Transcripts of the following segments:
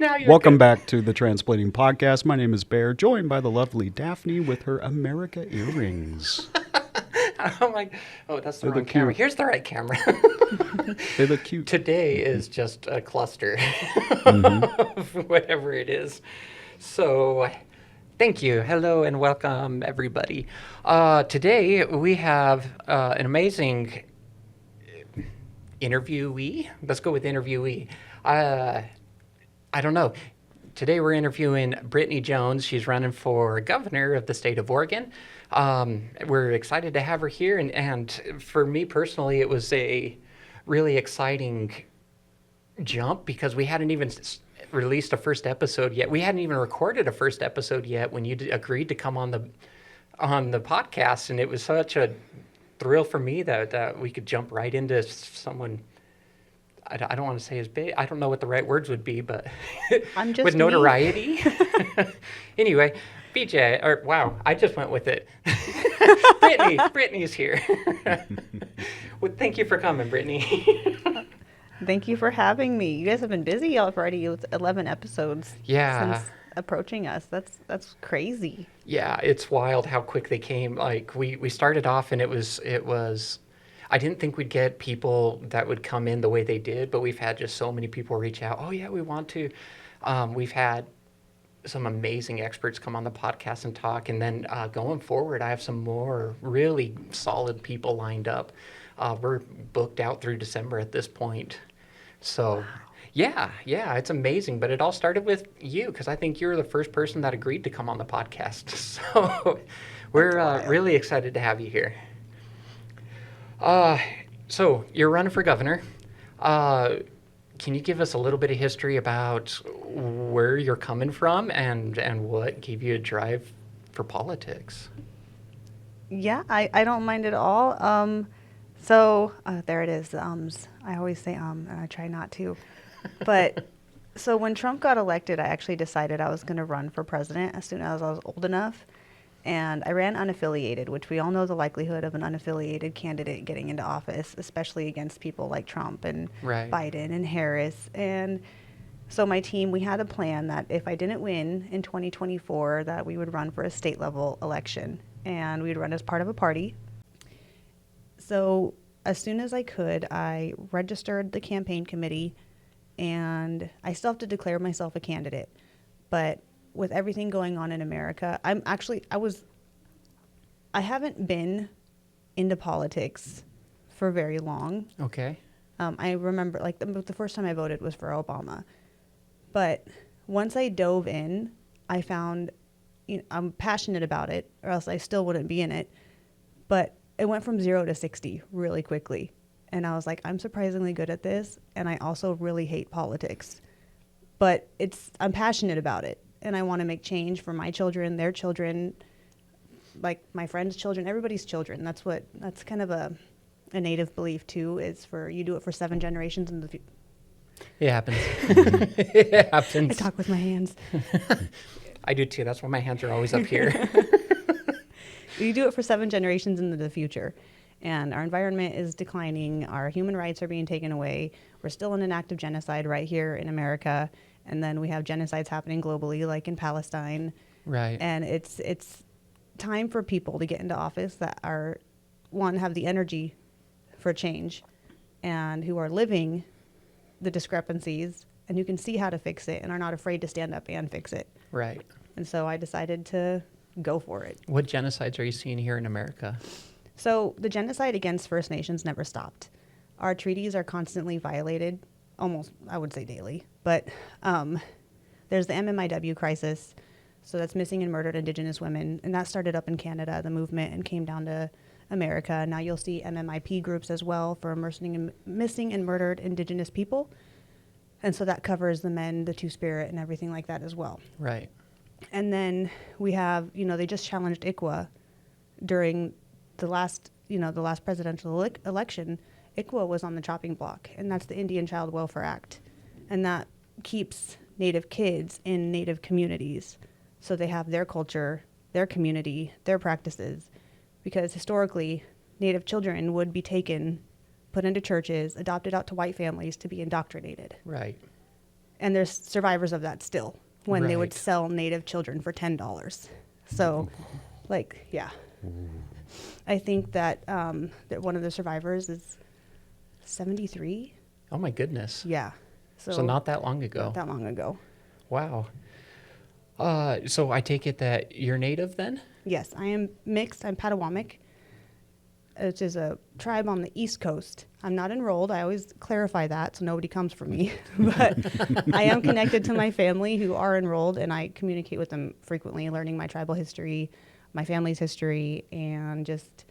Now you're Welcome good. back to the Transplanting Podcast. My name is Bear, joined by the lovely Daphne with her America earrings. I'm like, oh, that's the They wrong look camera. cute. Here's the right camera. They look cute. Today is just a cluster Mm-hmm. of whatever it is. So, thank you. Hello and welcome, everybody. Today we have an amazing interviewee. Let's go with interviewee. I don't know. Today we're interviewing Brittany Jones. She's running for governor of the state of Oregon. We're excited to have her here, and for me personally, it was a really exciting jump because we hadn't even released a first episode yet. We hadn't even recorded a first episode yet when you agreed to come on the podcast, and it was such a thrill for me that we could jump right into someone. I don't want to say as big. I don't know what the right words would be, but I'm just with me. notoriety. Anyway, BJ, or wow, I just went with it. Brittany's here. Well, thank you for coming, Brittany. Thank you for having me. You guys have been busy already with 11 episodes. Yeah. Since approaching us. That's crazy. Yeah, it's wild how quick they came. Like we started off and it was I didn't think we'd get people that would come in the way they did, but we've had just so many people reach out. Oh yeah, we want to. We've had some amazing experts come on the podcast and talk, and then going forward, I have some more really solid people lined up. We're booked out through December at this point. So, yeah, it's amazing. But it all started with you because I think you're the first person that agreed to come on the podcast. So, we're really excited to have you here. So you're running for governor. Can you give us a little bit of history about where you're coming from and what gave you a drive for politics? Yeah, I don't mind at all. So there it is. I always say and I try not to. But so when Trump got elected, I actually decided I was going to run for president as soon as I was old enough. And I ran unaffiliated, which we all know the likelihood of an unaffiliated candidate getting into office, especially against people like Trump and Right. Biden and Harris. And so my team, we had a plan that if I didn't win in 2024, that we would run for a state level election. And we'd run as part of a party. So as soon as I could, I registered the campaign committee, and I still have to declare myself a candidate. But with everything going on in America, I haven't been into politics for very long. Okay. I remember like the first time I voted was for Obama. But once I dove in, I found, I'm passionate about it, or else I still wouldn't be in it. But it went from 0 to 60 really quickly. And I was like, I'm surprisingly good at this. And I also really hate politics. But I'm passionate about it. And I want to make change for my children, their children, like my friends' children, everybody's children. That's kind of a native belief too, is for you do it for 7 generations in the future. It happens. It happens. I talk with my hands. I do too. That's why my hands are always up here. You do it for 7 generations into the future. And our environment is declining. Our human rights are being taken away. We're still in an active genocide right here in America. And then we have genocides happening globally, like in Palestine. Right. And it's time for people to get into office that have the energy for change and who are living the discrepancies and who can see how to fix it and are not afraid to stand up and fix it. Right. And so I decided to go for it. What genocides are you seeing here in America? So the genocide against First Nations never stopped. Our treaties are constantly violated, almost, I would say daily. But there's the MMIW crisis, so that's missing and murdered Indigenous women, and that started up in Canada, the movement, and came down to America. Now you'll see MMIP groups as well for missing and murdered Indigenous people, and so that covers the men, the Two-Spirit, and everything like that as well. Right. And then we have, they just challenged ICWA during the last presidential election. ICWA was on the chopping block, and that's the Indian Child Welfare Act. And that keeps Native kids in Native communities. So they have their culture, their community, their practices. Because historically, Native children would be taken, put into churches, adopted out to white families to be indoctrinated. Right. And there's survivors of that still when they would Right. sell native children for $10. So, like, yeah. I think that that one of the survivors is 73. Oh my goodness. Yeah. So not that long ago. Not that long ago. Wow. So I take it that you're native then? Yes, I am mixed. I'm Potawatomi, which is a tribe on the East Coast. I'm not enrolled. I always clarify that so nobody comes for me. But I am connected to my family who are enrolled, and I communicate with them frequently, learning my tribal history, my family's history, and just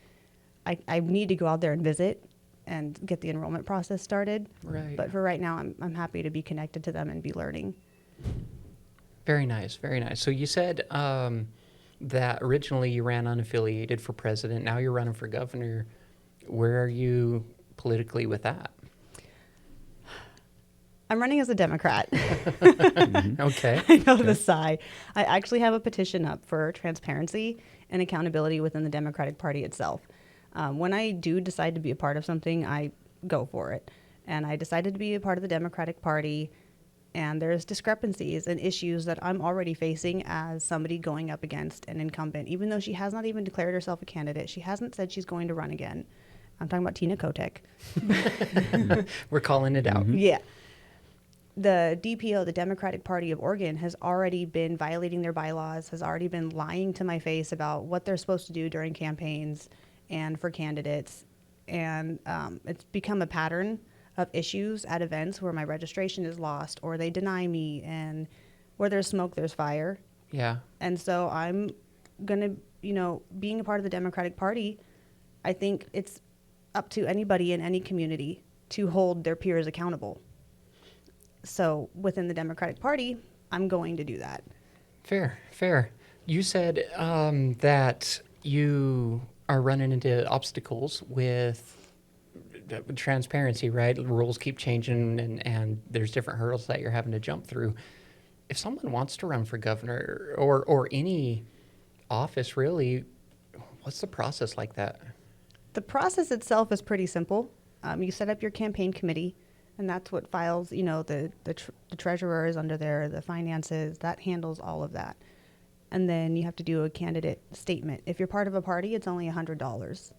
I need to go out there and visit and get the enrollment process started. Right. But for right now, I'm happy to be connected to them and be learning. Very nice, very nice. So you said that originally you ran unaffiliated for president. Now you're running for governor. Where are you politically with that? I'm running as a Democrat. Okay. I know the sigh. I actually have a petition up for transparency and accountability within the Democratic Party itself. When I do decide to be a part of something, I go for it. And I decided to be a part of the Democratic Party, and there's discrepancies and issues that I'm already facing as somebody going up against an incumbent, even though she has not even declared herself a candidate. She hasn't said she's going to run again. I'm talking about Tina Kotek. We're calling it out. Yeah. The DPO, the Democratic Party of Oregon, has already been violating their bylaws, has already been lying to my face about what they're supposed to do during campaigns and for candidates. And it's become a pattern of issues at events where my registration is lost or they deny me, and where there's smoke, there's fire. Yeah. And so I'm going to, being a part of the Democratic Party, I think it's up to anybody in any community to hold their peers accountable. So within the Democratic Party, I'm going to do that. Fair, fair. You said that you are running into obstacles with transparency, right? The rules keep changing, and there's different hurdles that you're having to jump through. If someone wants to run for governor or any office, really, what's the process like that? The process itself is pretty simple. You set up your campaign committee, and that's what files, the treasurer is under there, the finances, that handles all of that. And then you have to do a candidate statement. If you're part of a party, it's only $100.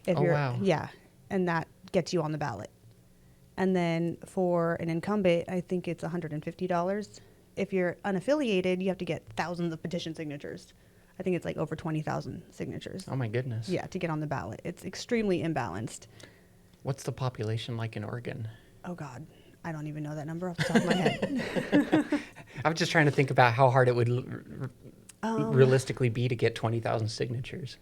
Oh, wow. Yeah, and that gets you on the ballot. And then for an incumbent, I think it's $150. If you're unaffiliated, you have to get thousands of petition signatures. I think it's like over 20,000 signatures. Oh, my goodness. Yeah, to get on the ballot. It's extremely imbalanced. What's the population like in Oregon? Oh, God. I don't even know that number off the top of my head. I was just trying to think about how hard it would realistically be to get 20,000 signatures.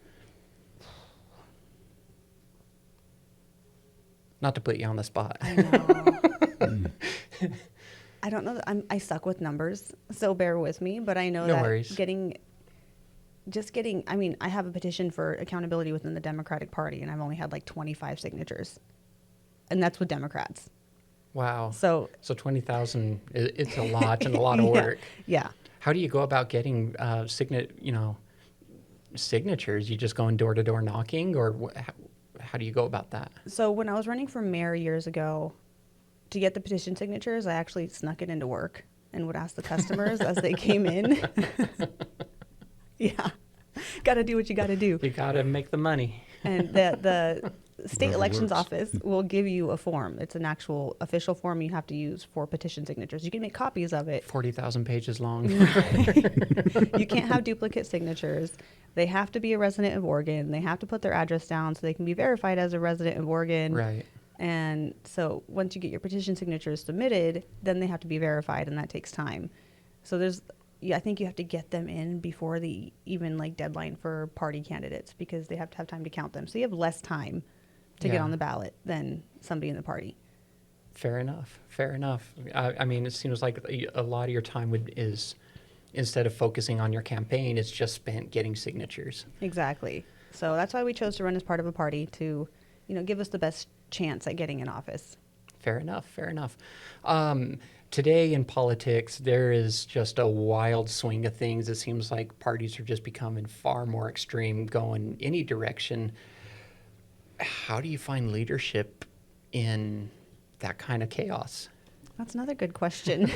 Not to put you on the spot. I know. I don't know. I suck with numbers, so bear with me. But I know No that worries. I have a petition for accountability within the Democratic Party, and I've only had like 25 signatures. And that's with Democrats. Wow. So 20,000, it's a lot and a lot of work. Yeah. How do you go about getting signatures? You just going door to door knocking, or how do you go about that? So when I was running for mayor years ago, to get the petition signatures, I actually snuck it into work and would ask the customers as they came in. Yeah. Got to do what you got to do. You got to make the money. And the state Whatever elections works. office will give you a form. It's an actual official form you have to use for petition signatures. You can make copies of it. 40,000 pages long. You can't have duplicate signatures. They have to be a resident of Oregon. They have to put their address down so they can be verified as a resident of Oregon. Right. And so once you get your petition signatures submitted, then they have to be verified, and that takes time. So I think you have to get them in before the even like deadline for party candidates, because they have to have time to count them. So you have less time to get Yeah. on the ballot than somebody in the party. Fair enough. Fair enough. I mean, it seems like a lot of your time is, instead of focusing on your campaign, it's just spent getting signatures. Exactly. So that's why we chose to run as part of a party to, give us the best chance at getting in office. Fair enough. Fair enough. Today in politics, there is just a wild swing of things. It seems like parties are just becoming far more extreme, going any direction. How do you find leadership in that kind of chaos? That's another good question.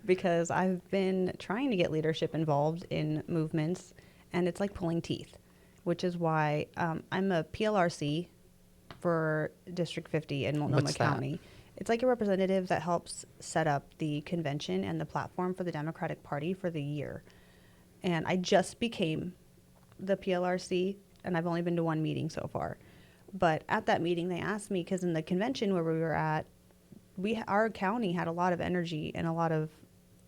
Because I've been trying to get leadership involved in movements, and it's like pulling teeth, which is why I'm a PLRC for District 50 in Multnomah What's that? County. It's like a representative that helps set up the convention and the platform for the Democratic Party for the year. And I just became the PLRC, and I've only been to one meeting so far. But at that meeting, they asked me, because in the convention where we were at, our county had a lot of energy and a lot of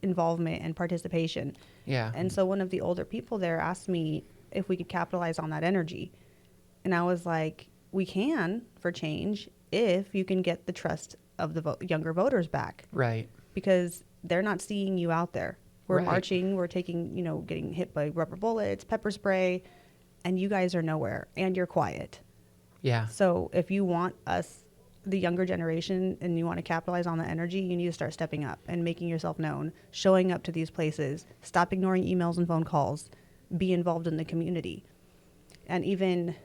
involvement and participation. Yeah. And so one of the older people there asked me if we could capitalize on that energy. And I was like, we can for change if you can get the trust of the younger voters back, Right. because they're not seeing you out there. We're Right. marching, we're taking, getting hit by rubber bullets, pepper spray, and you guys are nowhere and you're quiet. Yeah. So if you want us, the younger generation, and you want to capitalize on the energy, you need to start stepping up and making yourself known, showing up to these places, stop ignoring emails and phone calls, be involved in the community. And even,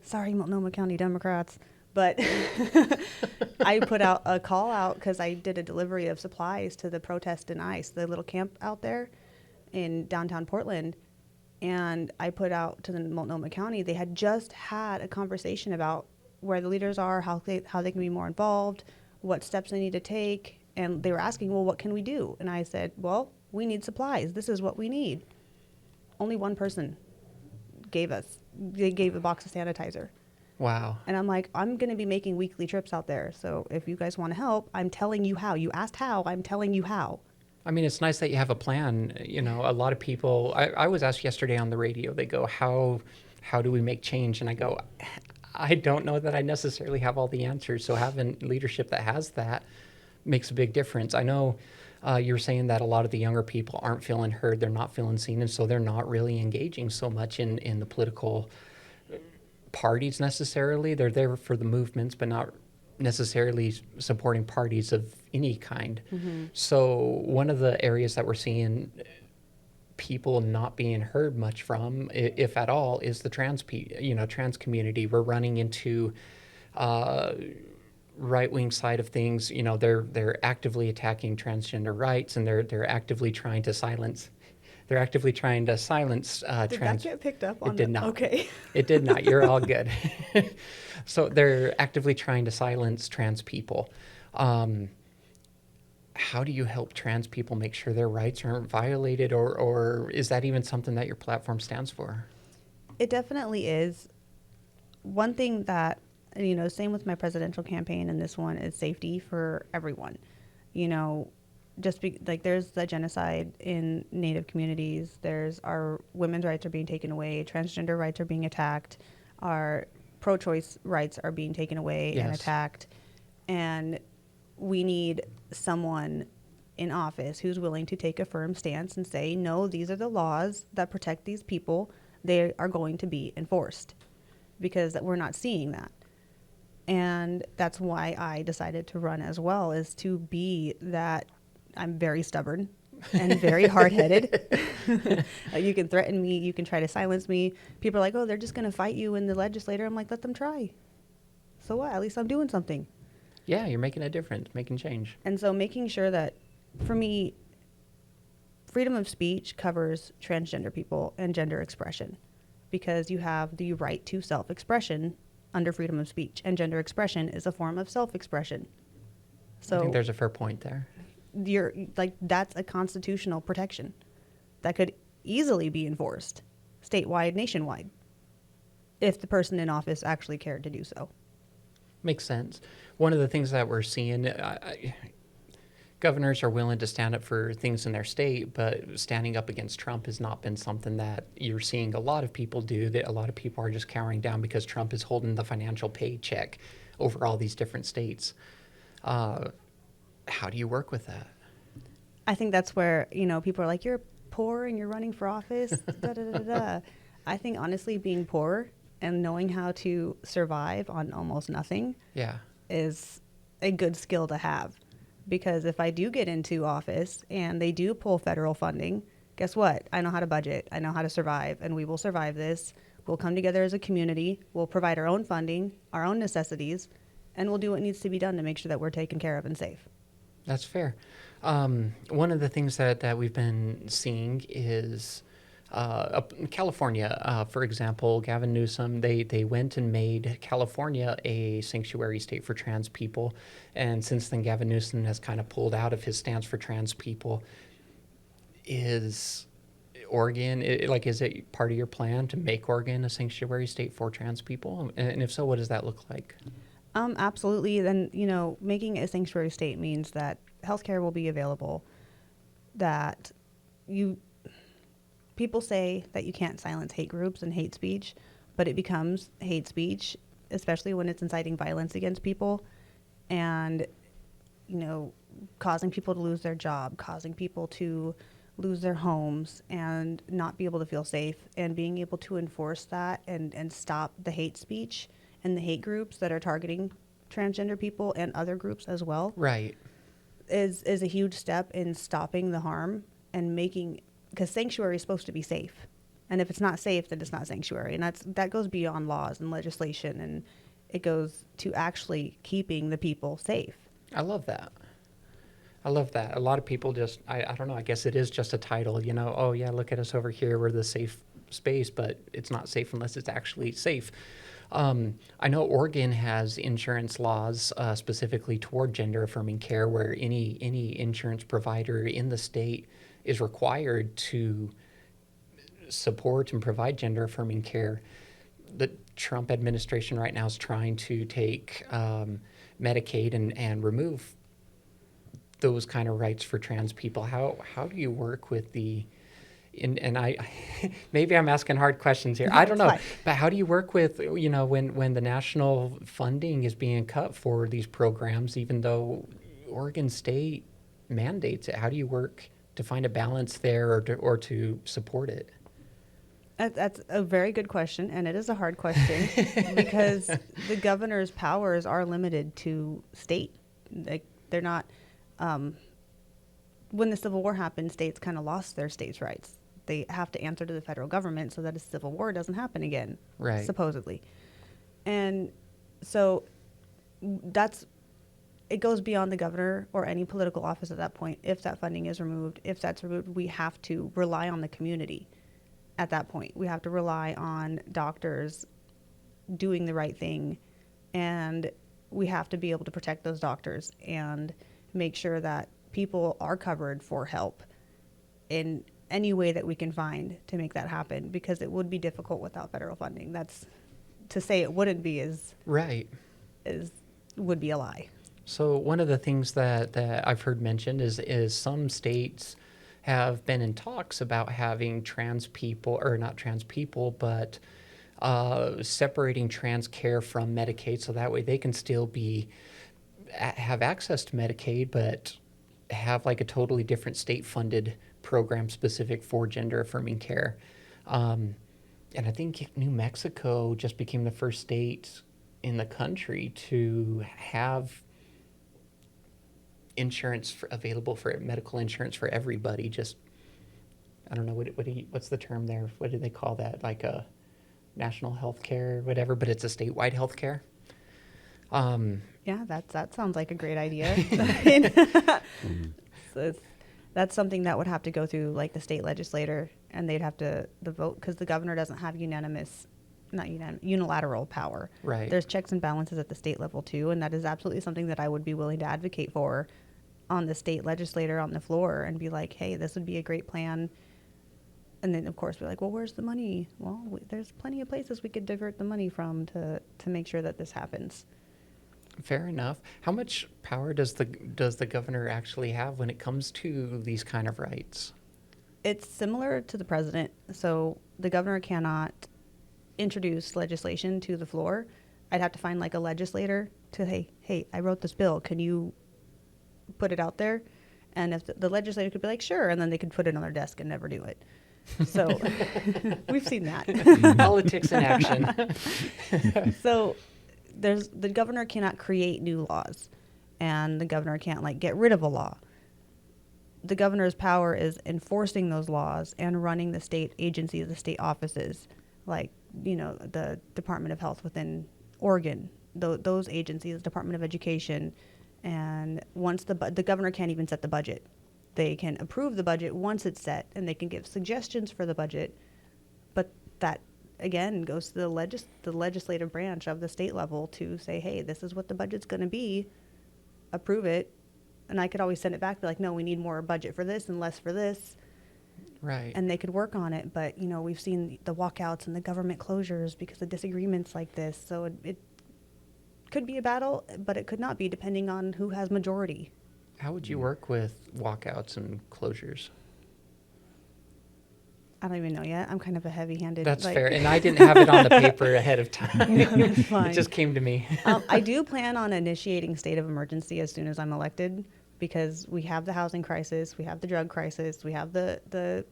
sorry, Multnomah County Democrats, but I put out a call out because I did a delivery of supplies to the Protest and Ice, the little camp out there in downtown Portland. And I put out to the Multnomah County, they had just had a conversation about where the leaders are, how they can be more involved, what steps they need to take. And they were asking, well, what can we do? And I said, well, we need supplies. This is what we need. Only one person gave a box of sanitizer. Wow. And I'm like, I'm going to be making weekly trips out there. So if you guys want to help, I'm telling you how. You asked how, I'm telling you how. I mean, it's nice that you have a plan. A lot of people, I was asked yesterday on the radio, they go, how do we make change? And I go, I don't know that I necessarily have all the answers. So having leadership that has that makes a big difference. I know you're saying that a lot of the younger people aren't feeling heard, they're not feeling seen, and so they're not really engaging so much in the political parties necessarily. They're there for the movements, but not necessarily supporting parties of any kind. Mm-hmm. So one of the areas that we're seeing people not being heard much from, if at all, is the trans community. We're running into right-wing side of things. They're actively attacking transgender rights, and they're actively trying to silence. They're actively trying to silence Did that get picked up on? It did not. Okay. It did not. You're all good. So they're actively trying to silence trans people. How do you help trans people make sure their rights aren't violated, or is that even something that your platform stands for? It definitely is. One thing that, same with my presidential campaign and this one, is safety for everyone. There's the genocide in Native communities. There's our women's rights are being taken away. Transgender rights are being attacked. Our pro-choice rights are being taken away and Yes. attacked. And we need someone in office who's willing to take a firm stance and say, no, these are the laws that protect these people. They are going to be enforced, because we're not seeing that. And that's why I decided to run as well, is to be that. I'm very stubborn and very hard-headed. You can threaten me. You can try to silence me. People are like, oh, they're just going to fight you in the legislature. I'm like, let them try. So what? At least I'm doing something. Yeah, you're making a difference, making change. And so making sure that, for me, freedom of speech covers transgender people and gender expression, because you have the right to self-expression under freedom of speech, and gender expression is a form of self-expression. So I think there's a fair point there. That's a constitutional protection that could easily be enforced statewide, nationwide, if the person in office actually cared to do so. Makes sense. One of the things that we're seeing, governors are willing to stand up for things in their state, but standing up against Trump has not been something that you're seeing a lot of people do. That a lot of people are just cowering down because Trump is holding the financial paycheck over all these different states. How do you work with that? I think that's where, people are like, you're poor and you're running for office. Da, da, da, da. I think, honestly, being poor and knowing how to survive on almost nothing Yeah. is a good skill to have. Because if I do get into office and they do pull federal funding, guess what? I know how to budget. I know how to survive, and we will survive this. We'll come together as a community. We'll provide our own funding, our own necessities, and we'll do what needs to be done to make sure that we're taken care of and safe. That's fair. One of the things that we've been seeing is up in California, for example, Gavin Newsom, they went and made California a sanctuary state for trans people. And since then, Gavin Newsom has kind of pulled out of his stance for trans people. Is Oregon, is it part of your plan to make Oregon a sanctuary state for trans people? And if so, what does that look like? Absolutely. Then, you know, making it a sanctuary state means that healthcare will be available, that you people say that you can't silence hate groups and hate speech, but it becomes hate speech, especially when it's inciting violence against people and, you know, causing people to lose their job, causing people to lose their homes and not be able to feel safe, and being able to enforce that and stop the hate speech and the hate groups that are targeting transgender people and other groups as well Right. is a huge step in stopping the harm and making, because sanctuary is supposed to be safe, and if it's not safe, then it's not sanctuary, and that goes beyond laws and legislation, and it goes to actually keeping the people safe. I love that. I love that. A lot of people just, I don't know, I guess it is just a title, you know, oh yeah, look at us over here, we're the safe space, but it's not safe unless it's actually safe. I know Oregon has insurance laws specifically toward gender affirming care, where any insurance provider in the state is required to support and provide gender affirming care. The Trump administration right now is trying to take Medicaid and remove those kind of rights for trans people. How do you work with the and I maybe I'm asking hard questions here. I don't know. Fine. But how do you work with, you know, when the national funding is being cut for these programs, even though Oregon State mandates it? How do you work to find a balance there or to support it? That's a very good question, and it is a hard question because the governor's powers are limited to state. Like, they're not. When the Civil War happened, states kind of lost their states' rights. They have to answer to the federal government so that a civil war doesn't happen again, Right. supposedly. And so it goes beyond the governor or any political office at that point. If that funding is removed, if that's removed, we have to rely on the community at that point. We have to rely on doctors doing the right thing, and we have to be able to protect those doctors and make sure that people are covered for help in any way that we can find to make that happen, because it would be difficult without federal funding. That's to say it wouldn't be Right. would be a lie. So one of the things that I've heard mentioned is some states have been in talks about having trans people, or not trans people, but separating trans care from Medicaid, so that way they can still have access to Medicaid, but have like a totally different state-funded program specific for gender-affirming care. And I think New Mexico just became the first state in the country to have insurance available for medical insurance for everybody. Just, I don't know, what's the term there? What do they call that? Like a national health care, whatever, but it's a statewide health care. Yeah, that sounds like a great idea. So that's something that would have to go through like the state legislator, and they'd have to vote, because the governor doesn't have unilateral power. Right. There's checks and balances at the state level too, and that is absolutely something that I would be willing to advocate for on the state legislator on the floor, and be like, hey, this would be a great plan. And then of course we're like, well, where's the money? Well, there's plenty of places we could divert the money from to make sure that this happens. Fair enough. How much power does the governor actually have when it comes to these kind of rights? It's similar to the president. So the governor cannot introduce legislation to the floor. I'd have to find like a legislator to, hey, I wrote this bill. Can you put it out there? And if the legislator could be like, sure, and then they could put it on their desk and never do it. So we've seen that. Politics in action. So the governor cannot create new laws, and the governor can't like get rid of a law. The governor's power is enforcing those laws and running the state agencies, the state offices, like, you know, the Department of Health within Oregon, those agencies, Department of Education, And once the governor can't even set the budget. They can approve the budget once it's set, and they can give suggestions for the budget. But that, again, goes to the legislative branch of the state level to say, hey, this is what the budget's going to be. Approve it. And I could always send it back, be like, no, we need more budget for this and less for this. Right. And they could work on it. But, we've seen the walkouts and the government closures because of disagreements like this. So it could be a battle, but it could not be, depending on who has majority. How would you work with walkouts and closures? I don't even know yet. I'm kind of a heavy-handed. That's fair. And I didn't have it on the paper ahead of time. No, that's fine. It just came to me. I do plan on initiating state of emergency as soon as I'm elected, because we have the housing crisis, we have the drug crisis, we have the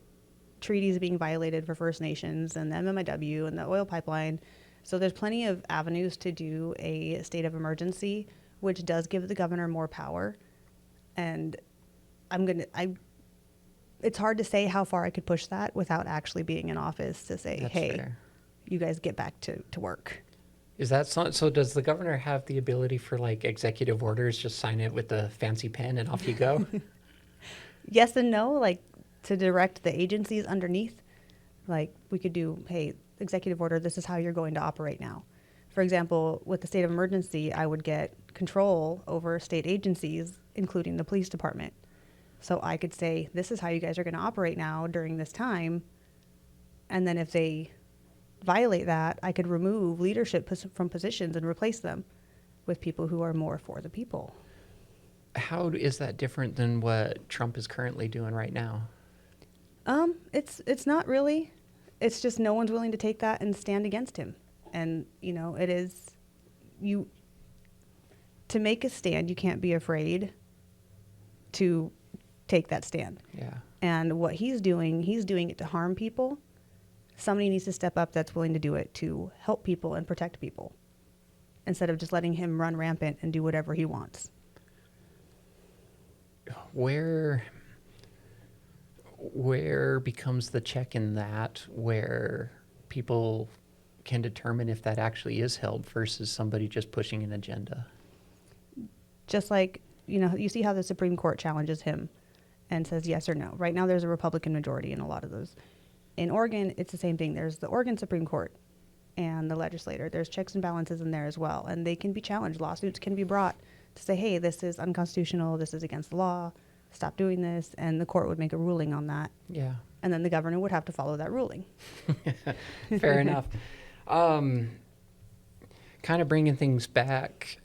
treaties being violated for First Nations and the MMIW and the oil pipeline. So there's plenty of avenues to do a state of emergency, which does give the governor more power. And it's hard to say how far I could push that without actually being in office to say, That's hey, fair. you guys get back to work. Is that so? Does the governor have the ability for like executive orders? Just sign it with the fancy pen and off you go? Yes and no, like to direct the agencies underneath. Like we could do, hey, executive order, this is how you're going to operate now. For example, with the state of emergency, I would get control over state agencies, including the police department. So I could say, this is how you guys are going to operate now during this time. And then if they violate that, I could remove leadership from positions and replace them with people who are more for the people. How is that different than what Trump is currently doing right now? It's not really. It's just no one's willing to take that and stand against him. And, it is, to make a stand, you can't be afraid to take that stand. Yeah. And what he's doing it to harm people. Somebody needs to step up that's willing to do it to help people and protect people, instead of just letting him run rampant and do whatever he wants. Where becomes the check in that, where people can determine if that actually is held versus somebody just pushing an agenda? Just like, you see how the Supreme Court challenges him and says yes or no. Right now there's a Republican majority in a lot of those. In Oregon, it's the same thing. There's the Oregon Supreme Court and the legislator. There's checks and balances in there as well. And they can be challenged. Lawsuits can be brought to say, hey, this is unconstitutional. This is against the law. Stop doing this. And the court would make a ruling on that. Yeah. And then the governor would have to follow that ruling. Fair enough. Kind of bringing things back,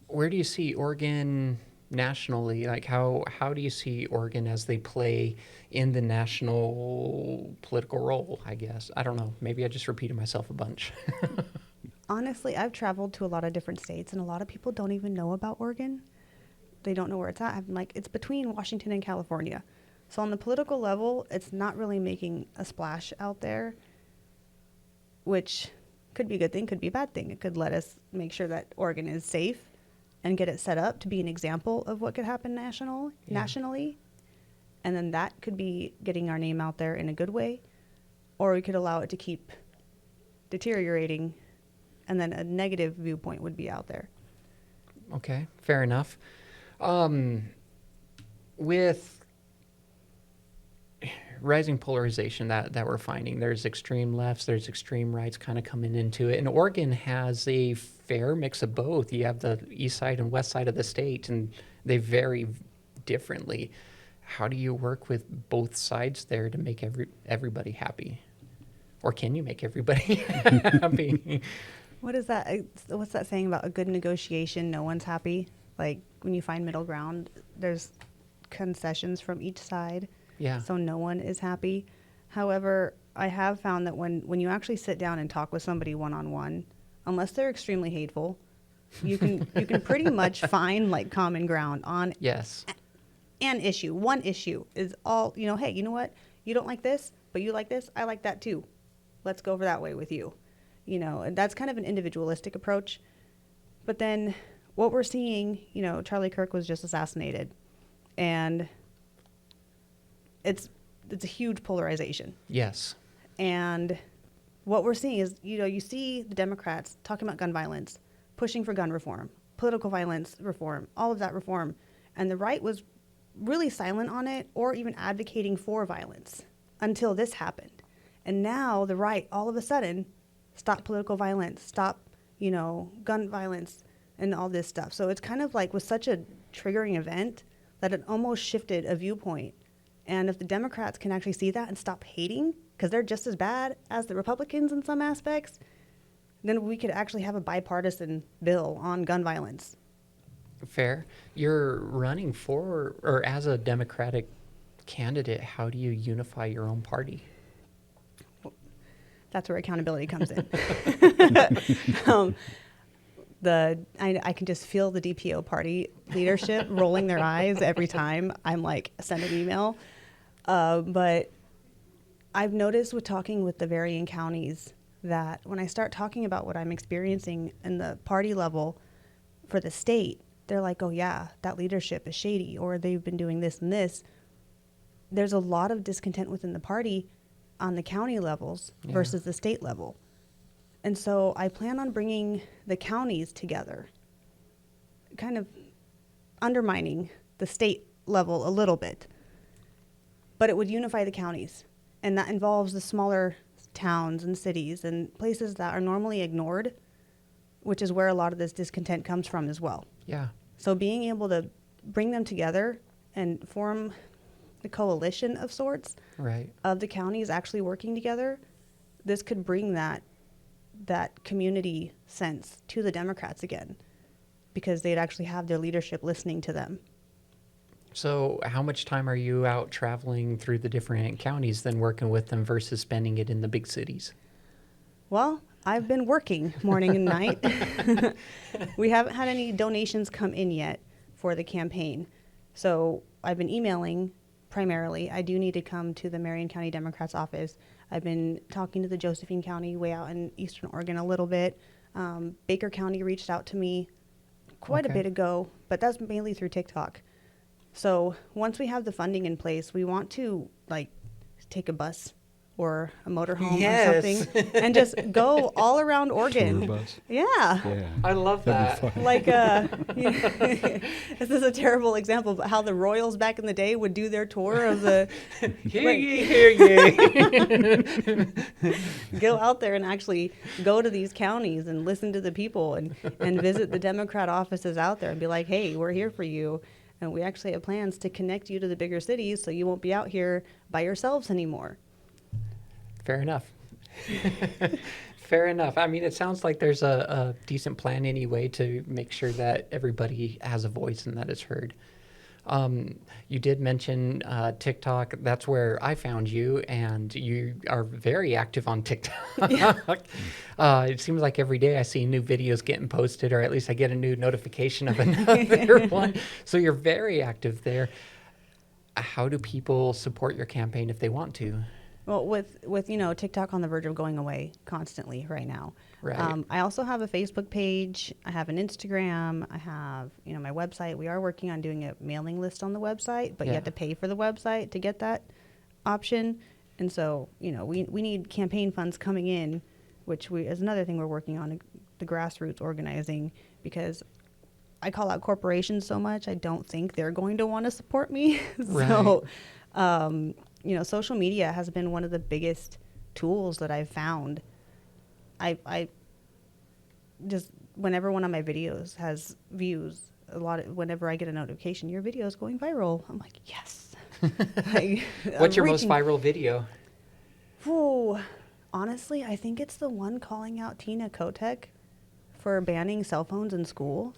where do you see Oregon nationally? Like, how do you see Oregon as they play in the national political role, I guess? I don't know. Maybe I just repeated myself a bunch. Honestly, I've traveled to a lot of different states, and a lot of people don't even know about Oregon. They don't know where it's at. I'm like, it's between Washington and California. So on the political level, it's not really making a splash out there, which could be a good thing, could be a bad thing. It could let us make sure that Oregon is safe and get it set up to be an example of what could happen nationally. And then that could be getting our name out there in a good way, or we could allow it to keep deteriorating, and then a negative viewpoint would be out there. Okay, fair enough. With rising polarization that we're finding, there's extreme lefts, there's extreme rights kind of coming into it, and Oregon has a fair mix of both. You have the east side and west side of the state, and they vary differently. How do you work with both sides there to make everybody happy? Or can you make everybody happy? What is that? What's that saying about a good negotiation? No one's happy. Like when you find middle ground, there's concessions from each side. Yeah. So no one is happy. However, I have found that when you actually sit down and talk with somebody one-on-one, unless they're extremely hateful, you can pretty much find like common ground on Yes. an issue. One issue is all, hey, you know what? You don't like this, but you like this. I like that too. Let's go over that way with you. And that's kind of an individualistic approach. But then what we're seeing, Charlie Kirk was just assassinated, and it's a huge polarization. Yes. And what we're seeing is, you see the Democrats talking about gun violence, pushing for gun reform, political violence reform, all of that reform. And the right was really silent on it or even advocating for violence until this happened. And now the right, all of a sudden, stop political violence, stop, gun violence and all this stuff. So it's kind of like was such a triggering event that it almost shifted a viewpoint. And if the Democrats can actually see that and stop hating, because they're just as bad as the Republicans in some aspects, then we could actually have a bipartisan bill on gun violence. Fair. You're running for, or as a Democratic candidate, how do you unify your own party? That's where accountability comes in. I can just feel the DPO party leadership rolling their eyes every time I'm like, send an email. But I've noticed with talking with the varying counties that when I start talking about what I'm experiencing in the party level for the state, they're like, oh yeah, that leadership is shady, or they've been doing this and this. There's a lot of discontent within the party on the county levels versus the state level. And so I plan on bringing the counties together, kind of undermining the state level a little bit. But it would unify the counties. And that involves the smaller towns and cities and places that are normally ignored, which is where a lot of this discontent comes from as well. Yeah. So being able to bring them together and form a coalition of sorts Right. of the counties actually working together, this could bring that community sense to the Democrats again, because they'd actually have their leadership listening to them. So how much time are you out traveling through the different counties then working with them versus spending it in the big cities? Well, I've been working morning and night. We haven't had any donations come in yet for the campaign. So I've been emailing primarily. I do need to come to the Marion County Democrats office. I've been talking to the Josephine County way out in Eastern Oregon a little bit. Baker County reached out to me quite a bit ago, but that's mainly through TikTok. So once we have the funding in place, we want to like take a bus or a motorhome or something and just go all around Oregon. Tour bus. Yeah. Yeah. I love That'd that. be fun. Like, this is a terrible example, but how the Royals back in the day would do their tour of the, Hear ye, hear ye. go out there and actually go to these counties and listen to the people and visit the Democrat offices out there and be like, hey, we're here for you. And we actually have plans to connect you to the bigger cities so you won't be out here by yourselves anymore. Fair enough. Fair enough. I mean, it sounds like there's a decent plan anyway to make sure that everybody has a voice and that it's heard. You did mention TikTok. That's where I found you, and you are very active on TikTok. It seems like every day I see new videos getting posted, or at least I get a new notification of another one. So you're very active there. How do people support your campaign if they want to? Well, with TikTok on the verge of going away constantly right now. Right. I also have a Facebook page. I have an Instagram. I have, my website. We are working on doing a mailing list on the website, but you have to pay for the website to get that option. And so, we need campaign funds coming in, which is another thing we're working on, the grassroots organizing, because I call out corporations so much. I don't think they're going to want to support me. So, social media has been one of the biggest tools that I've found. I just, whenever one of my videos has views, whenever I get a notification, your video is going viral. I'm like, yes. What's your most viral video? Honestly, I think it's the one calling out Tina Kotek for banning cell phones in schools,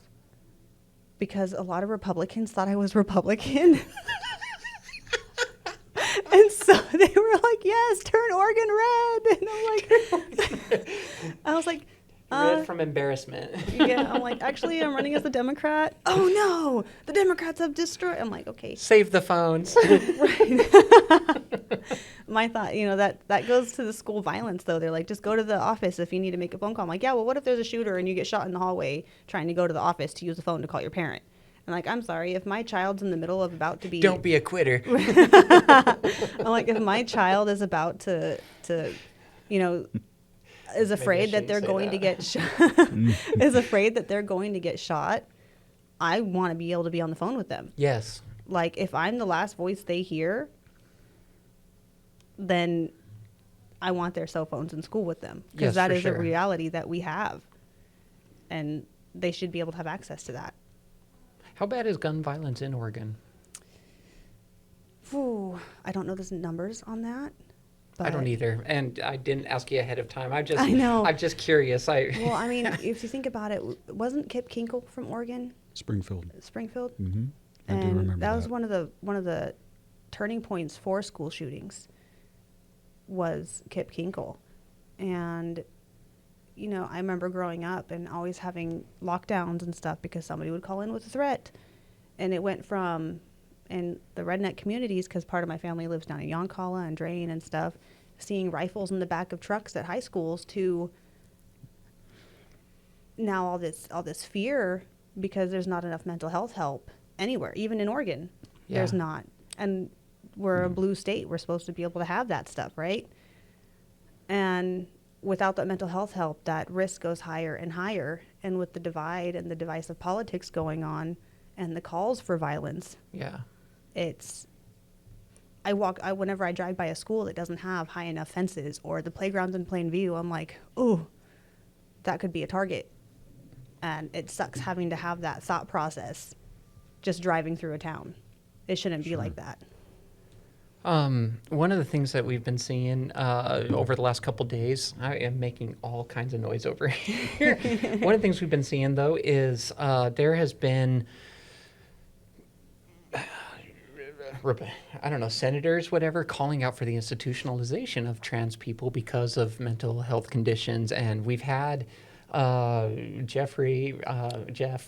because a lot of Republicans thought I was Republican. And so they were like, yes, turn Oregon red. And I was like, Red from embarrassment. yeah, I'm like, actually, I'm running as a Democrat. Oh, no, the Democrats have destroyed. I'm like, okay. Save the phones. My thought, that goes to the school violence, though. They're like, just go to the office if you need to make a phone call. I'm like, yeah, well, what if there's a shooter and you get shot in the hallway trying to go to the office to use the phone to call your parent? And like, I'm sorry, if my child's in the middle of about to be... Don't be a quitter. I'm like, if my child is about to is afraid that shouldn't they're say going to that. get shot, is afraid that they're going to get shot, I want to be able to be on the phone with them. Yes. Like, if I'm the last voice they hear, then I want their cell phones in school with them, because Yes, that for is a sure. reality that we have, and they should be able to have access to that. How bad is gun violence in Oregon? Ooh, I don't know the numbers on that. But I don't either, and I didn't ask you ahead of time. I know. I'm just curious. Well, I mean, if you think about it, wasn't Kip Kinkle from Oregon, Springfield. Springfield? Mm-hmm. I And do remember that was one of the turning points for school shootings. Was Kip Kinkle, and you know, I remember growing up and always having lockdowns and stuff because somebody would call in with a threat, and it went from in the redneck communities, because part of my family lives down in Yoncalla and Drain and stuff, seeing rifles in the back of trucks at high schools, to now all this fear because there's not enough mental health help anywhere, even in Oregon. Yeah. There's not. And we're a blue state. We're supposed to be able to have that stuff, right? And without that mental health help, that risk goes higher and higher. And with the divide and the divisive politics going on and the calls for violence, Yeah. it's whenever I drive by a school that doesn't have high enough fences, or the playground's in plain view, I'm like, ooh, that could be a target. And it sucks having to have that thought process just driving through a town. It shouldn't be like that. One of the things that we've been seeing over the last couple days, I am making all kinds of noise over here. One of the things we've been seeing, though, is there has been, I don't know, senators, whatever, calling out for the institutionalization of trans people because of mental health conditions. And we've had Jeff,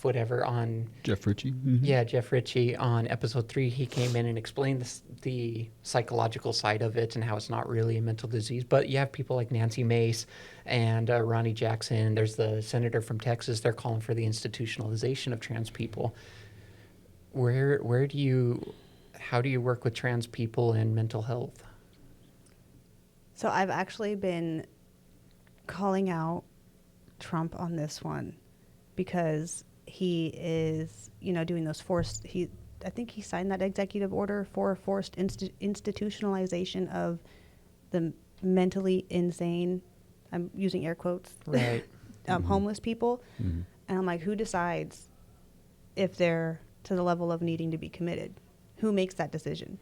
whatever, on Jeff Ritchie. Mm-hmm. Yeah, Jeff Ritchie on episode 3, he came in and explained the psychological side of it and how it's not really a mental disease. But you have people like Nancy Mace and Ronnie Jackson. There's the senator from Texas. They're calling for the institutionalization of trans people. How do you work with trans people and mental health? So I've actually been calling out Trump on this one, because he is, doing those I think he signed that executive order for forced institutionalization of the mentally insane, I'm using air quotes, Right. homeless people. Mm-hmm. And I'm like, who decides if they're to the level of needing to be committed? Who makes that decision?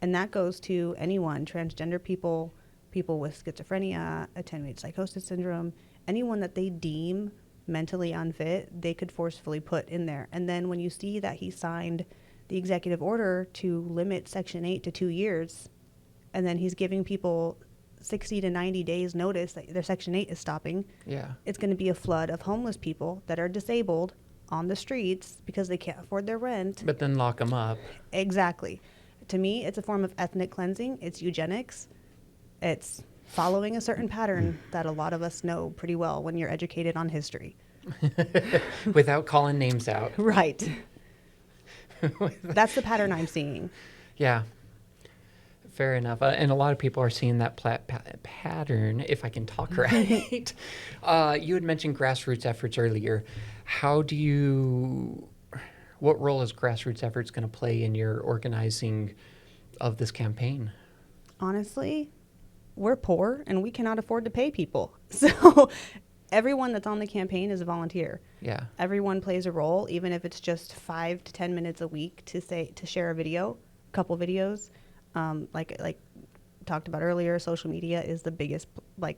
And that goes to anyone, transgender people, people with schizophrenia, attenuated psychosis syndrome, anyone that they deem mentally unfit, they could forcefully put in there. And then when you see that he signed the executive order to limit Section 8 to 2 years, and then he's giving people 60 to 90 days notice that their Section 8 is stopping, Yeah. it's going to be a flood of homeless people that are disabled on the streets because they can't afford their rent. But then lock them up. Exactly. To me, it's a form of ethnic cleansing. It's eugenics. It's following a certain pattern that a lot of us know pretty well when you're educated on history. Without calling names out. Right. That's the pattern I'm seeing. Yeah. Fair enough. And a lot of people are seeing that pattern, if I can talk right. You had mentioned grassroots efforts earlier. What role is grassroots efforts going to play in your organizing of this campaign? Honestly, we're poor and we cannot afford to pay people. So everyone that's on the campaign is a volunteer. Yeah. Everyone plays a role, even if it's just 5 to 10 minutes a week to share a video, a couple videos. Like talked about earlier, social media is the biggest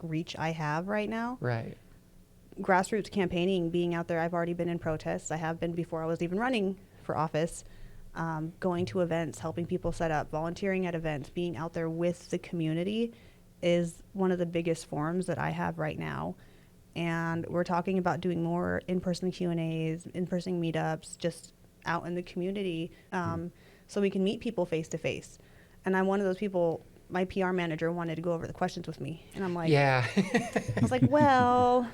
reach I have right now. Right. Grassroots campaigning, being out there, I've already been in protests. I have been before I was even running for office, going to events, helping people set up, volunteering at events, being out there with the community is one of the biggest forms that I have right now. And we're talking about doing more in-person Q&As, in-person meetups, just out in the community, so we can meet people face to face. And I'm one of those people, my PR manager wanted to go over the questions with me. And I'm like, Yeah. I was like, well,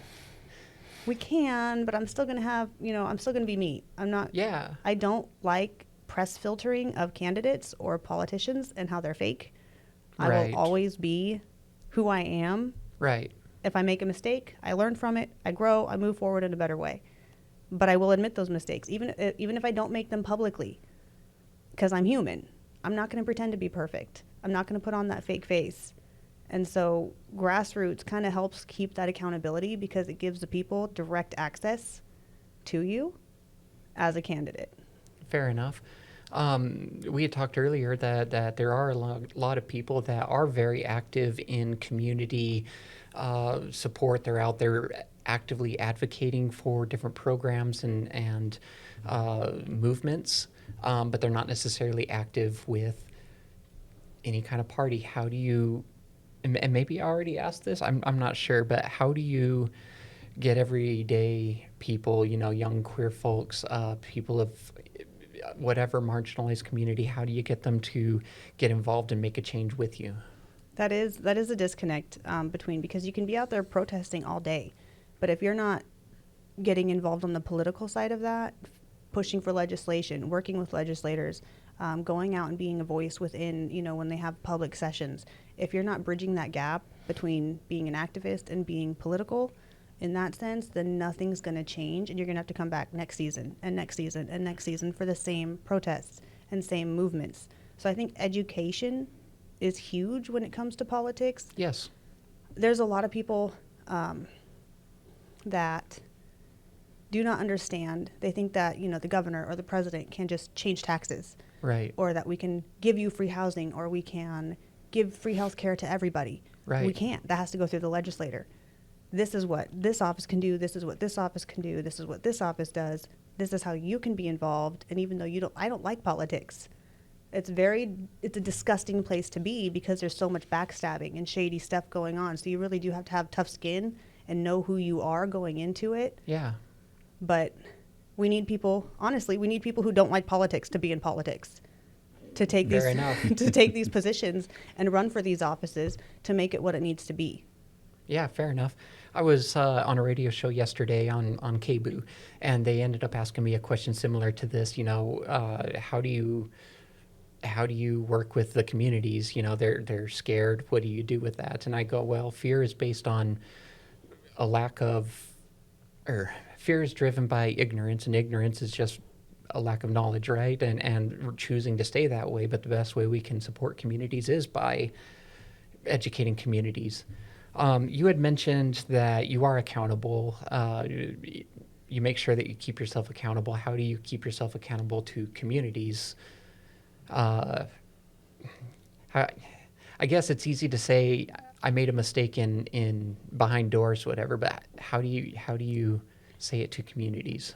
we can, but I'm still going to have, I'm still going to be me. Yeah. I don't like press filtering of candidates or politicians and how they're fake. I Right. will always be who I am. Right. If I make a mistake, I learn from it, I grow, I move forward in a better way. But I will admit those mistakes, even if I don't make them publicly, because I'm human. I'm not going to pretend to be perfect. I'm not going to put on that fake face. And so grassroots kind of helps keep that accountability because it gives the people direct access to you as a candidate. Fair enough. We had talked earlier that there are a lot of people that are very active in community support. They're out there actively advocating for different programs and movements, but they're not necessarily active with any kind of party. How do you, and maybe I already asked this, I'm not sure, but how do you get everyday people, young queer folks, people of whatever marginalized community, how do you get them to get involved and make a change with you? That is a disconnect between, because you can be out there protesting all day, but if you're not getting involved on the political side of that, pushing for legislation, working with legislators, going out and being a voice within, when they have public sessions, if you're not bridging that gap between being an activist and being political in that sense, then nothing's going to change, and you're going to have to come back next season and next season and next season for the same protests and same movements. So I think education is huge when it comes to politics. Yes. There's a lot of people that do not understand. They think that, the governor or the president can just change taxes. Right. Or that we can give you free housing, or we can give free health care to everybody. Right. We can't. That has to go through the legislator. This is what this office can do. This is what this office can do. This is what this office does. This is how you can be involved. And even though I don't like politics. It's a disgusting place to be because there's so much backstabbing and shady stuff going on. So you really do have to have tough skin and know who you are going into it. Yeah. But we need people who don't like politics to be in politics, to take Fair enough. to take these positions and run for these offices to make it what it needs to be. Yeah, fair enough. I was on a radio show yesterday on KBOO, and they ended up asking me a question similar to this. How do you work with the communities? They're scared. What do you do with that? And I go, well, fear is based on fear is driven by ignorance, and ignorance is just a lack of knowledge, right? And we're choosing to stay that way. But the best way we can support communities is by educating communities. You had mentioned that you are accountable. You make sure that you keep yourself accountable. How do you keep yourself accountable to communities? I guess it's easy to say I made a mistake in behind doors, whatever. But how do you say it to communities?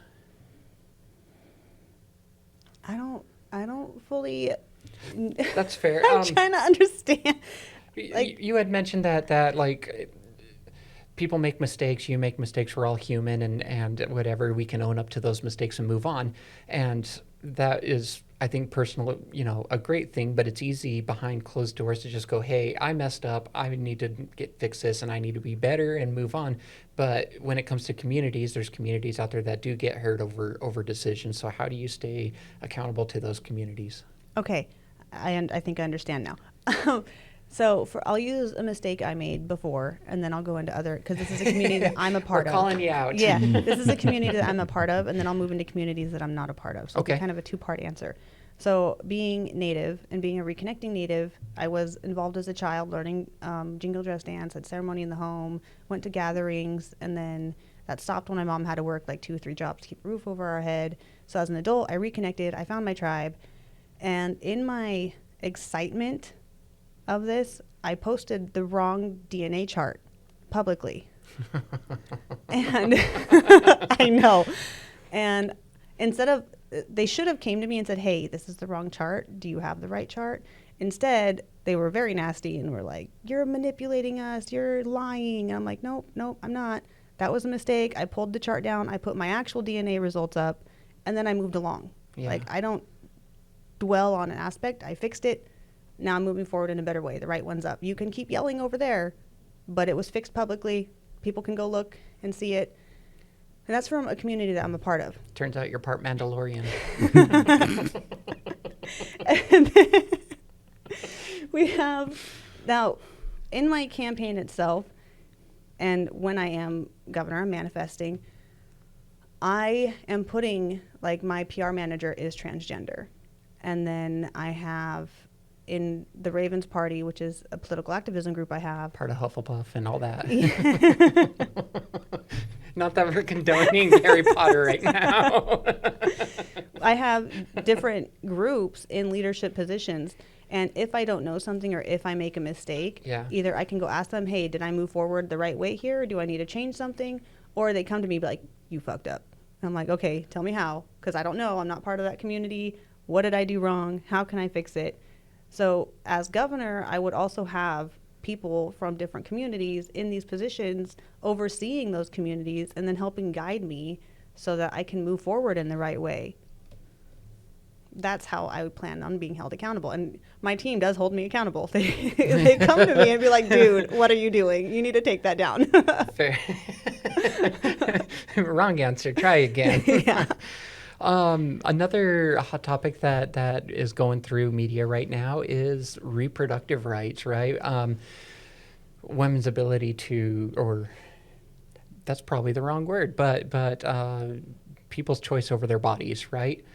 I don't fully. That's fair. I'm trying to understand. You had mentioned that like people make mistakes, you make mistakes, we're all human, and whatever, we can own up to those mistakes and move on. And that is, I think, personal, a great thing, but it's easy behind closed doors to just go, hey, I messed up, I need to fix this, and I need to be better and move on. But when it comes to communities, there's communities out there that do get hurt over decisions. So how do you stay accountable to those communities? Okay, I think I understand now. So I'll use a mistake I made before, and then I'll go into other, because this is a community that I'm a part We're of. calling you out. Yeah, this is a community that I'm a part of, and then I'll move into communities that I'm not a part of. So Okay. it's kind of a two-part answer. So being Native and being a reconnecting Native, I was involved as a child learning jingle dress dance, had ceremony in the home, went to gatherings, and then that stopped when my mom had to work like 2 or 3 jobs to keep a roof over our head. So as an adult, I reconnected, I found my tribe, and in my excitement of this, I posted the wrong DNA chart publicly. And I know. And instead of, they should have came to me and said, hey, this is the wrong chart. Do you have the right chart? Instead, they were very nasty and were like, you're manipulating us. You're lying. And I'm like, nope, I'm not. That was a mistake. I pulled the chart down. I put my actual DNA results up, and then I moved along. Yeah. Like, I don't dwell on an aspect. I fixed it. Now I'm moving forward in a better way. The right one's up. You can keep yelling over there, but it was fixed publicly. People can go look and see it. And that's from a community that I'm a part of. Turns out you're part Mandalorian. And then we have, now, in my campaign itself, And when I am governor, I'm manifesting. I am putting, like, my PR manager is transgender. And then I have in the Ravens Party, which is a political activism group I have. Part of Hufflepuff and all that. Not that we're condoning Harry Potter right now. I have different groups in leadership positions. And if I don't know something or if I make a mistake, Yeah. either I can go ask them, hey, did I move forward the right way here? Do I need to change something? Or they come to me and be like, you fucked up. And I'm like, okay, tell me how. Because I don't know. I'm not part of that community. What did I do wrong? How can I fix it? So as governor, I would also have people from different communities in these positions overseeing those communities and then helping guide me so that I can move forward in the right way. That's how I would plan on being held accountable. And my team does hold me accountable. They come to me and be like, dude, what are you doing? You need to take that down. Fair. Wrong answer. Try again. Yeah. Another hot topic that is going through media right now is reproductive rights, right? Women's ability to, or that's probably the wrong word, but people's choice over their bodies, right?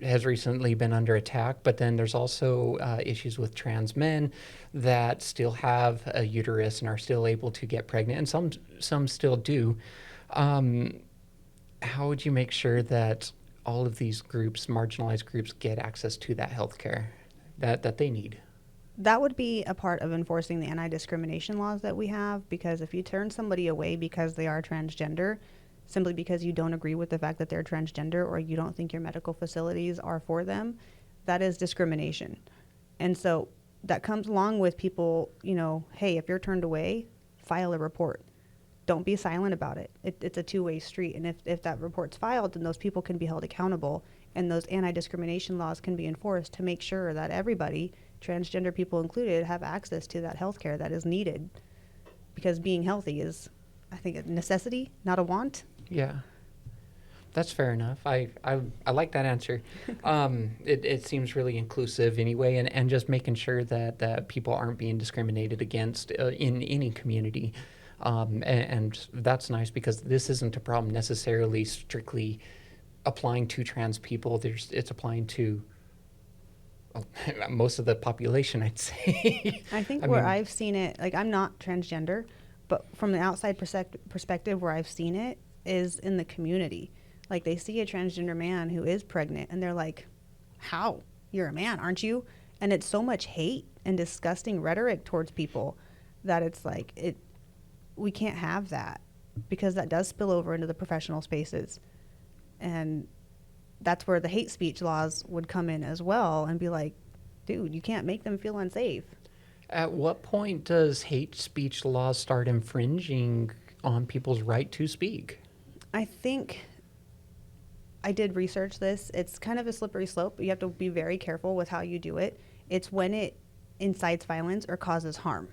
Has recently been under attack, but then there's also issues with trans men that still have a uterus and are still able to get pregnant, and some still do. How would you make sure that all of these groups, marginalized groups, get access to that health care that they need? That would be a part of enforcing the anti-discrimination laws that we have, because if you turn somebody away because they are transgender, simply because you don't agree with the fact that they're transgender or you don't think your medical facilities are for them, that is discrimination. And so that comes along with people, hey, if you're turned away, file a report. Don't be silent about it. It's a two-way street. And if that report's filed, then those people can be held accountable, and those anti-discrimination laws can be enforced to make sure that everybody, transgender people included, have access to that health care that is needed. Because being healthy is, I think, a necessity, not a want. Yeah, that's fair enough. I like that answer. It seems really inclusive anyway, and just making sure that people aren't being discriminated against in any community. And that's nice, because this isn't a problem necessarily strictly applying to trans people. It's applying to most of the population, I'd say. I think I've seen it, like, I'm not transgender, but from the outside perspective where I've seen it is in the community. Like, they see a transgender man who is pregnant and they're like, how? You're a man, aren't you? And it's so much hate and disgusting rhetoric towards people that it's like, we can't have that, because that does spill over into the professional spaces. And that's where the hate speech laws would come in as well and be like, dude, you can't make them feel unsafe. At what point does hate speech laws start infringing on people's right to speak? I think I did research this. It's kind of a slippery slope, but you have to be very careful with how you do it. It's when it incites violence or causes harm.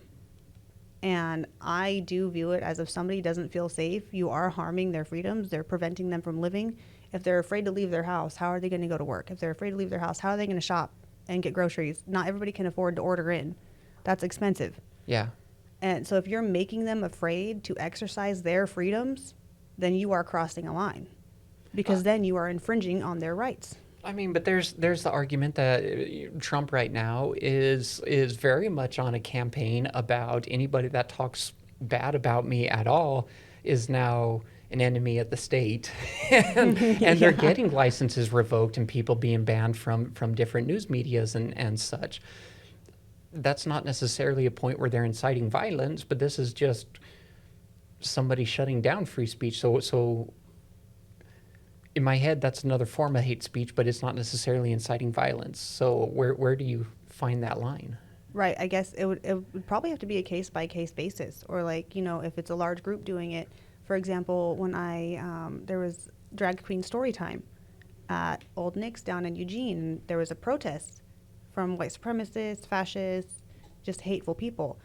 And I do view it as, if somebody doesn't feel safe, you are harming their freedoms. They're preventing them from living. If they're afraid to leave their house, how are they going to go to work? If they're afraid to leave their house, how are they going to shop and get groceries? Not everybody can afford to order in. That's expensive. Yeah. And so if you're making them afraid to exercise their freedoms, then you are crossing a line, because then you are infringing on their rights. I mean, but there's the argument that Trump right now is very much on a campaign about anybody that talks bad about me at all is now an enemy of the state, and they're getting licenses revoked and people being banned from different news medias and such. That's not necessarily a point where they're inciting violence, but this is just somebody shutting down free speech. So in my head, that's another form of hate speech, but it's not necessarily inciting violence. So where do you find that line? Right. I guess it would probably have to be a case by case basis, or like, if it's a large group doing it. For example, when there was drag queen story time at Old Nick's down in Eugene, there was a protest from white supremacists, fascists, just hateful people.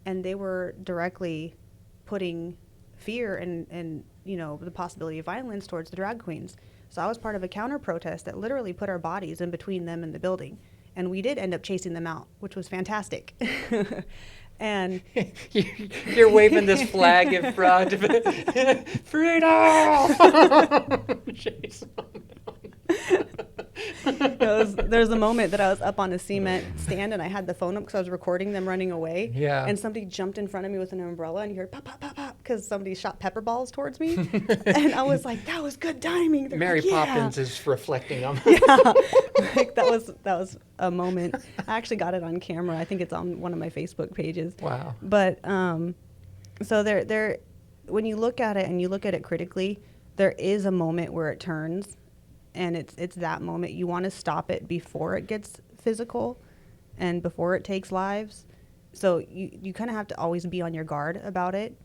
And they were directly putting fear and the possibility of violence towards the drag queens. So I was part of a counter protest that literally put our bodies in between them and the building. And we did end up chasing them out, which was fantastic. And You're waving this flag in front of it. Freedom! Jason. There's a moment that I was up on a cement stand and I had the phone up because I was recording them running away. Yeah. And somebody jumped in front of me with an umbrella and you heard pop, pop, pop, pop because somebody shot pepper balls towards me. And I was like, that was good timing. They're Mary like, yeah. Poppins is reflecting them. Yeah. Like that was a moment. I actually got it on camera. I think it's on one of my Facebook pages. Wow. But so there when you look at it and you look at it critically, there is a moment where it turns. And it's that moment. You want to stop it before it gets physical and before it takes lives. So you kind of have to always be on your guard about it.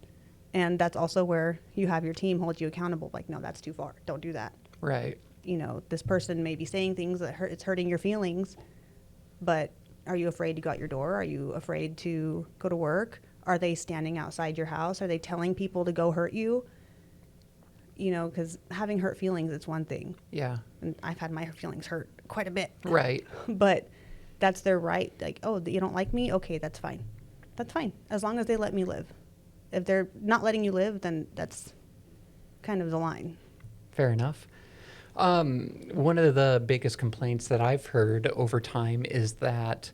And that's also where you have your team hold you accountable. Like, no, that's too far. Don't do that. Right. You know, this person may be saying things that it's hurting your feelings. But are you afraid to go out your door? Are you afraid to go to work? Are they standing outside your house? Are they telling people to go hurt you? You know, because having hurt feelings, it's one thing. Yeah. And I've had my feelings hurt quite a bit. Right. But that's their right. Like, oh, you don't like me? Okay, that's fine. That's fine. As long as they let me live. If they're not letting you live, then that's kind of the line. Fair enough. One of the biggest complaints that I've heard over time is that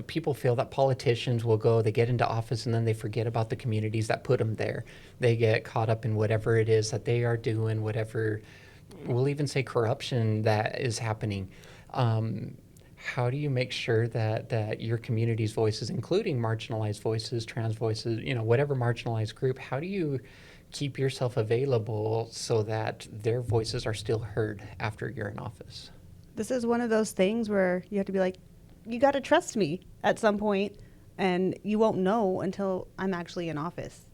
people feel that politicians will go, they get into office, and then they forget about the communities that put them there. They get caught up in whatever it is that they are doing, whatever, we'll even say corruption that is happening. How do you make sure that your community's voices, including marginalized voices, trans voices, you know, whatever marginalized group, how do you keep yourself available so that their voices are still heard after you're in office? This is one of those things where you have to be like, you got to trust me at some point, and you won't know until I'm actually in office.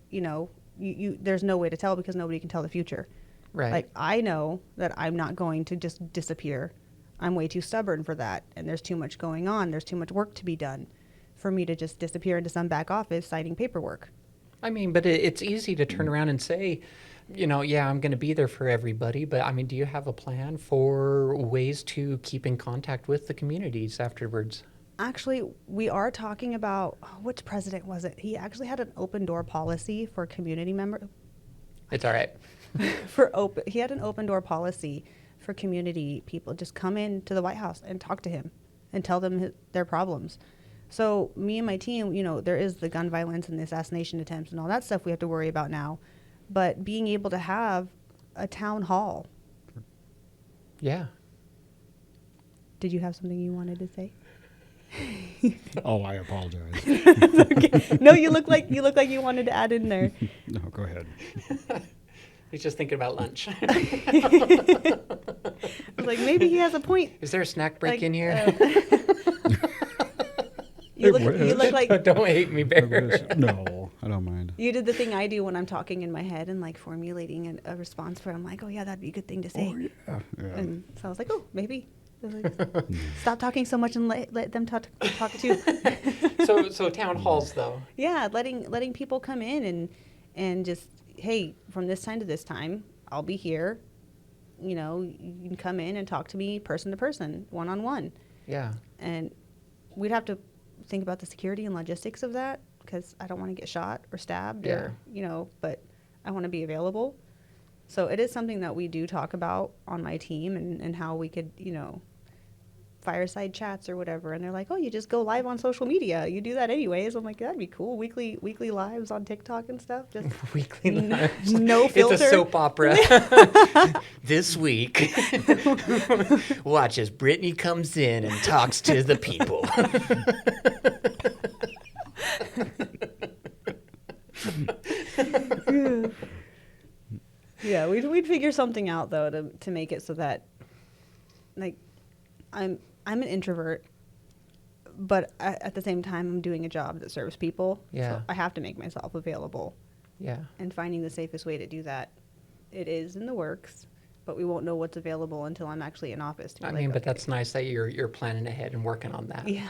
You know, you there's no way to tell because nobody can tell the future. Right. Like, I know that I'm not going to just disappear. I'm way too stubborn for that, and there's too much going on. There's too much work to be done for me to just disappear into some back office signing paperwork. I mean, but it's easy to turn around and say, you know, yeah, I'm going to be there for everybody. But I mean, do you have a plan for ways to keep in contact with the communities afterwards? Actually, we are talking about, which president was it? He actually had an open door policy for community members. It's all right. He had an open door policy for community people. Just come in to the White House and talk to him and tell them their problems. So me and my team, you know, there is the gun violence and the assassination attempts and all that stuff we have to worry about now. But being able to have a town hall. Yeah. Did you have something you wanted to say? Oh, I apologize. Okay. No, you look like you wanted to add in there. No, go ahead. He's just thinking about lunch. I was like, maybe he has a point. Is there a snack break Like, in here? You look like Don't hate me, Bear. No, I don't mind. you did the thing I do when I'm talking in my head and like formulating a response for it. I'm like, oh yeah, that'd be a good thing to say. Yeah, yeah. And so I was like, oh, maybe. I was like, stop talking so much and let them talk too. So town halls, though. Yeah, letting people come in and just, hey, from this time to this time, I'll be here. You know, you can come in and talk to me person to person, one-on-one. Yeah. And we'd have to think about the security and logistics of that because I don't want to get shot or stabbed or, you know, but I want to be available. So it is something that we do talk about on my team and how we could, you know, fireside chats or whatever. And they're like, oh, you just go live on social media. You do that anyways. I'm like, that'd be cool. Weekly lives on TikTok and stuff. Just Weekly lives. no filter. It's a soap opera. This week, watch as Brittany comes in and talks to the people. Yeah, we'd figure something out though to make it so that, like, I'm an introvert, but at the same time I'm doing a job that serves people. Yeah. So I have to make myself available. Yeah. And finding the safest way to do that, it is in the works, but we won't know what's available until I'm actually in office. To be I like, mean, but okay. that's nice that you're planning ahead and working on that. Yeah.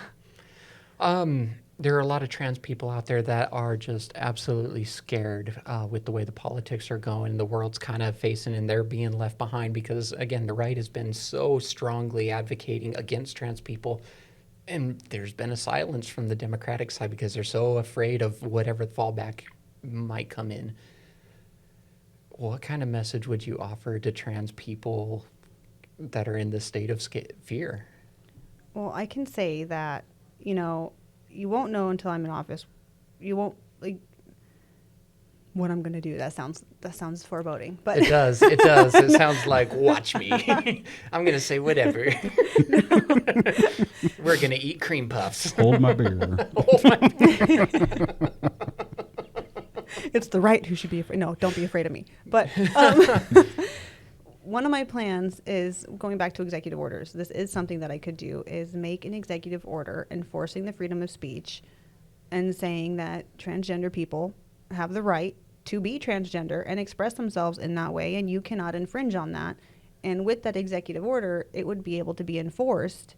there are a lot of trans people out there that are just absolutely scared with the way the politics are going. The world's kind of facing and they're being left behind because, again, the right has been so strongly advocating against trans people. And there's been a silence from the Democratic side because they're so afraid of whatever fallback might come in. What kind of message would you offer to trans people that are in this state of fear? Well, I can say that, you won't know until I'm in office. You won't, like, what I'm going to do. That sounds foreboding. But It does. It does. It sounds like, watch me. I'm going to say whatever. We're going to eat cream puffs. Hold my beer. It's the right who should be afraid. No, don't be afraid of me. But one of my plans is going back to executive orders. This is something that I could do, is make an executive order enforcing the freedom of speech and saying that transgender people have the right to be transgender and express themselves in that way, and you cannot infringe on that. And with that executive order, it would be able to be enforced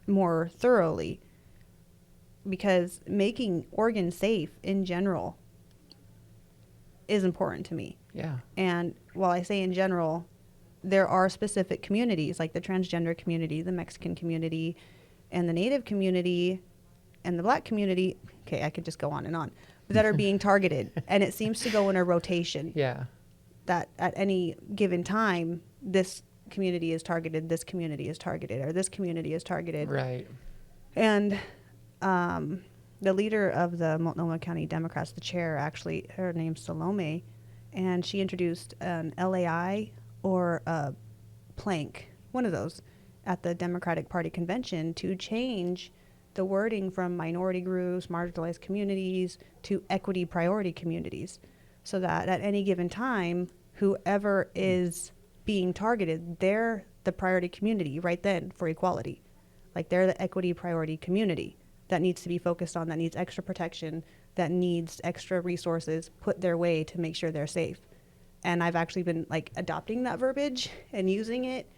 more thoroughly, because making Oregon safe in general is important to me. Yeah. And while I say in general, there are specific communities like the transgender community, the Mexican community, and the Native community, and the Black community. Okay, I could just go on and on, that are being targeted. And it seems to go in a rotation. Yeah. That at any given time, this community is targeted, this community is targeted, or this community is targeted. Right. And the leader of the Multnomah County Democrats, the chair, actually, her name's Salome, and she introduced an LAI or a plank, one of those, at the Democratic Party convention to change the wording from minority groups, marginalized communities, to equity priority communities, so that at any given time, whoever is being targeted, they're the priority community right then for equality. Like, they're the equity priority community that needs to be focused on, that needs extra protection, that needs extra resources put their way to make sure they're safe. And I've actually been adopting that verbiage and using it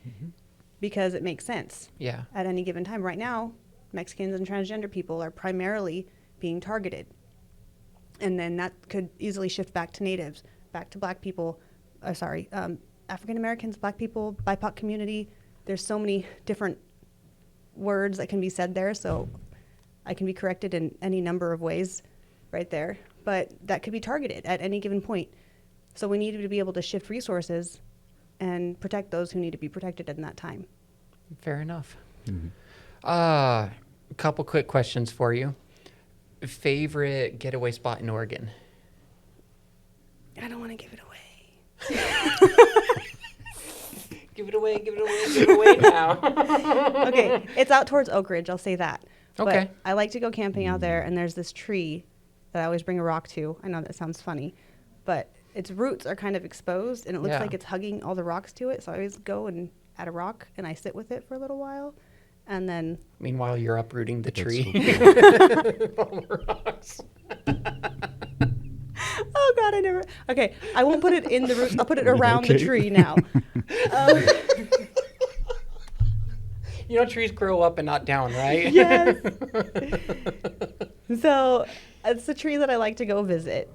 because it makes sense. Yeah. At any given time. Right now, Mexicans and transgender people are primarily being targeted. And then that could easily shift back to natives, back to Black people, African Americans, Black people, BIPOC community. There's so many different words that can be said there, so I can be corrected in any number of ways right there. But that could be targeted at any given point. So we need to be able to shift resources and protect those who need to be protected in that time. Fair enough. A couple quick questions for you. Favorite getaway spot in Oregon? I don't want to give it away. Give it away, give it away, give it away now. Okay, it's out towards Oak Ridge, I'll say that. Okay. But I like to go camping out there, and there's this tree that I always bring a rock to. I know that sounds funny, but its roots are kind of exposed, and it looks Yeah. like it's hugging all the rocks to it. So I always go and add a rock, and I sit with it for a little while, and then... Meanwhile, you're uprooting the That's tree. All the rocks. Oh, God, I never... Okay, I won't put it in the roots. I'll put it around the Okay. tree now. You know, trees grow up and not down, right? Yes. So it's a tree that I like to go visit.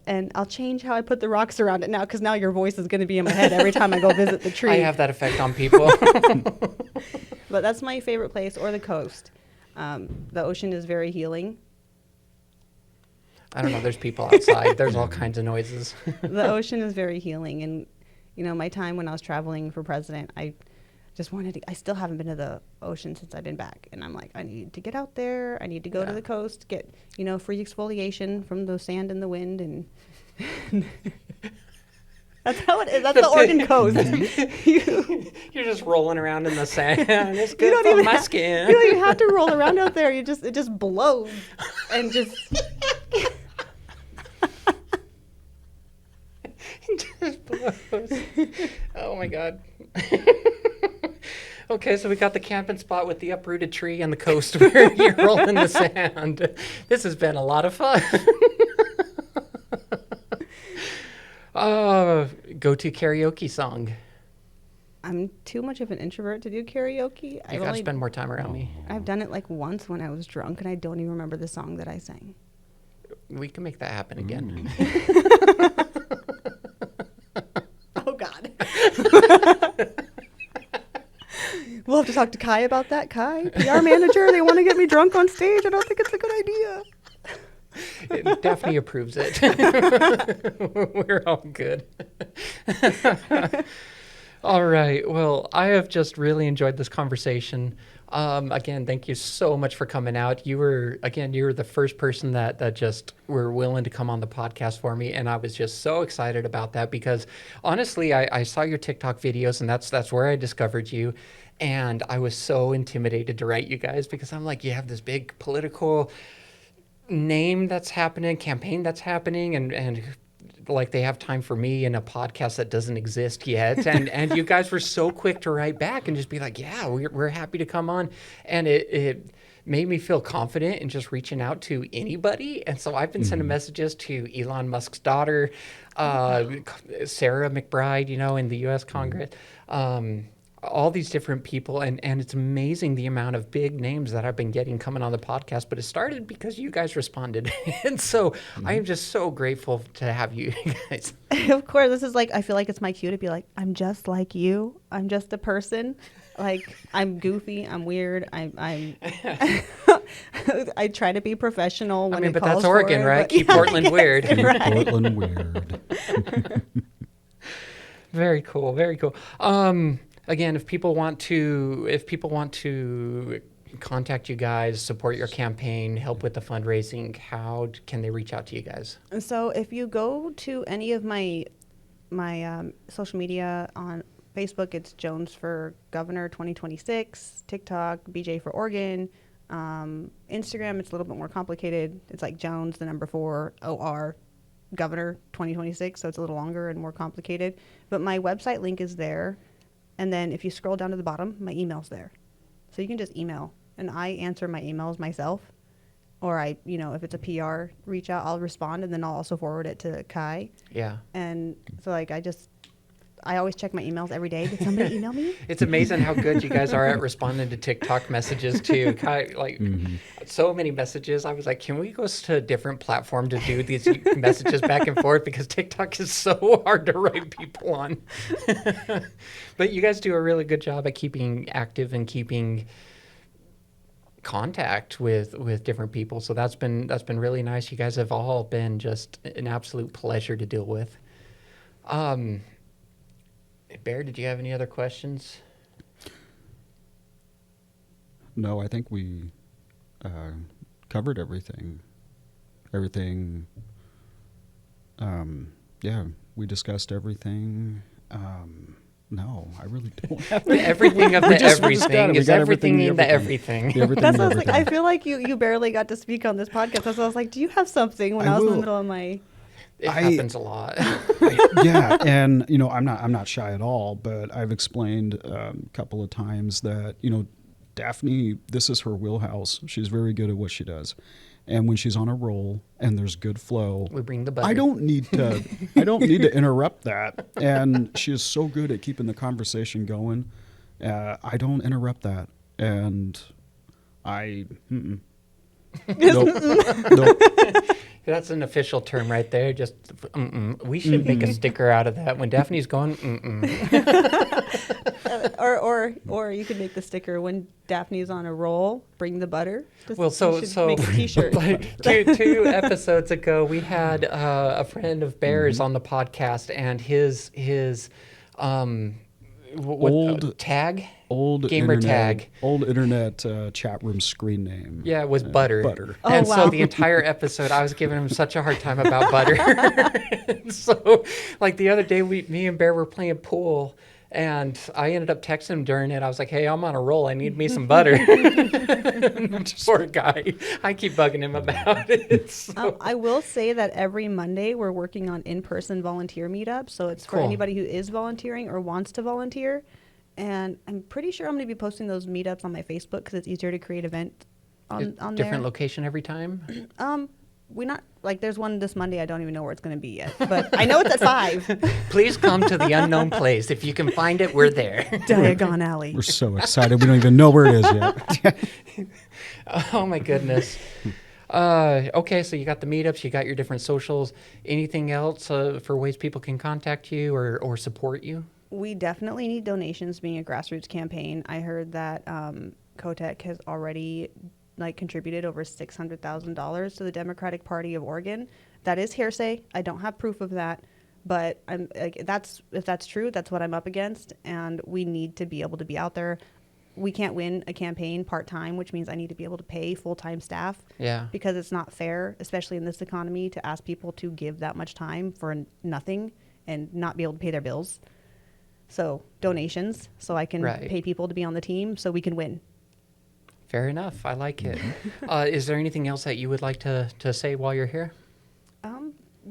And I'll change how I put the rocks around it now, because now your voice is going to be in my head every time I go visit the tree. I have that effect on people. But that's my favorite place, or the coast. The ocean is very healing. I don't know. There's people outside. There's all kinds of noises. The ocean is very healing. And, my time when I was traveling for president, I just wanted to, I still haven't been to the ocean since I've been back. And I'm like, I need to get out there. I need to go to Yeah. the coast, get, free exfoliation from the sand and the wind. And that's how it is. That's the Oregon coast. You're just rolling around in the sand. It's You good don't for even my have, skin. you don't even have to roll around out there. It just blows and just... Just blows. Oh my God. Okay, so we got the camping spot with the uprooted tree and the coast where you're rolling the sand. This has been a lot of fun. Go-to karaoke song. I'm too much of an introvert to do karaoke. You got to spend more time around me. I've done it like once when I was drunk, and I don't even remember the song that I sang. We can make that happen again. Oh, God. We'll have to talk to Kai about that. Kai, PR manager, they want to get me drunk on stage. I don't think it's a good idea. Daphne approves it. We're all good. All right. Well, I have just really enjoyed this conversation. Again, thank you so much for coming out. You were the first person that just were willing to come on the podcast for me. And I was just so excited about that because honestly, I saw your TikTok videos and that's where I discovered you. And I was so intimidated to write you guys because I'm like, you have this big political name that's happening, campaign that's happening, and like they have time for me in a podcast that doesn't exist yet. And you guys were so quick to write back and just be like, yeah, we're happy to come on. And it made me feel confident in just reaching out to anybody. And so I've been sending messages to Elon Musk's daughter, Sarah McBride, in the U.S. Congress, all these different people. And it's amazing the amount of big names that I've been getting coming on the podcast. But it started because you guys responded. And so I am just so grateful to have you guys. Of course, this is like, I feel like it's my cue to be like, I'm just like you. I'm just a person. Like, I'm goofy. I'm weird. I'm I try to be professional when but calls that's Oregon, for it, right? but- Keep Yeah, Portland I guess, weird. Keep right. Portland weird. Very cool. Very cool. Again, if people want to contact you guys, support your campaign, help with the fundraising, how can they reach out to you guys? And so if you go to any of my social media on Facebook, it's Jones for Governor 2026, TikTok, BJ for Oregon, Instagram, it's a little bit more complicated. It's like Jones, the number 4, OR, Governor 2026, so it's a little longer and more complicated. But my website link is there. And then if you scroll down to the bottom, my email's there. So you can just email. And I answer my emails myself. Or if it's a PR reach out, I'll respond. And then I'll also forward it to Kai. Yeah. And so I always check my emails every day. Did somebody email me? It's amazing how good you guys are at responding to TikTok messages too. So many messages. I was like, can we go to a different platform to do these messages back and forth? Because TikTok is so hard to write people on. But you guys do a really good job at keeping active and keeping contact with different people. So that's been really nice. You guys have all been just an absolute pleasure to deal with. Bear, did you have any other questions? No, I think we covered everything. Yeah, we discussed everything. No, I really don't have Everything of We the just got it. everything We is got everything in the everything. everything. everything. That's and what I was like. everything. I feel like you barely got to speak on this podcast. That's why I was like, do you have something when I was in the will. middle of my... It happens a lot. Yeah, and I'm not shy at all, but I've explained a couple of times that Daphne, this is her wheelhouse. She's very good at what she does, and when she's on a roll and there's good flow, We bring the butter. I don't need to interrupt that, and she is so good at keeping the conversation going. I don't interrupt that, and nope. Nope. That's an official term right there. Just we should make a sticker out of that. When Daphne's going, or you could make the sticker when Daphne's on a roll, bring the butter. Well, You should make a t-shirt. like two episodes ago, we had a friend of Bear's on the podcast, and his Old tag, old gamer internet, tag. old internet chat room screen name. Yeah, it was butter. Butter. Oh, And so wow. the entire episode, I was giving him such a hard time about butter. And so, like the other day, me and Bear were playing pool, and I ended up texting him during it. I was like, "Hey, I'm on a roll. I need me some butter." Poor guy. I keep bugging him about it. So. I will say that every Monday we're working on in-person volunteer meetups. So it's for Cool. anybody who is volunteering or wants to volunteer. And I'm pretty sure I'm going to be posting those meetups on my Facebook because it's easier to create event on Different there. location every time. we not like there's one this Monday. I don't even know where it's going to be yet, but I know it's at 5. Please come to the unknown place. If you can find it, we're there. Diagon Alley. We're so excited. We don't even know where it is yet. Oh my goodness. Okay, so you got the meetups, you got your different socials. Anything else for ways people can contact you or support you? We definitely need donations. Being a grassroots campaign, I heard that Kotek has already contributed over $600,000 to the Democratic Party of Oregon. That is hearsay. I don't have proof of that, but I'm if that's true, that's what I'm up against, and we need to be able to be out there. We can't win a campaign part-time, which means I need to be able to pay full-time staff. Yeah. Because it's not fair, especially in this economy, to ask people to give that much time for nothing and not be able to pay their bills. So donations, so I can pay people to be on the team so we can win. Fair enough. I like it. Is there anything else that you would like to say while you're here?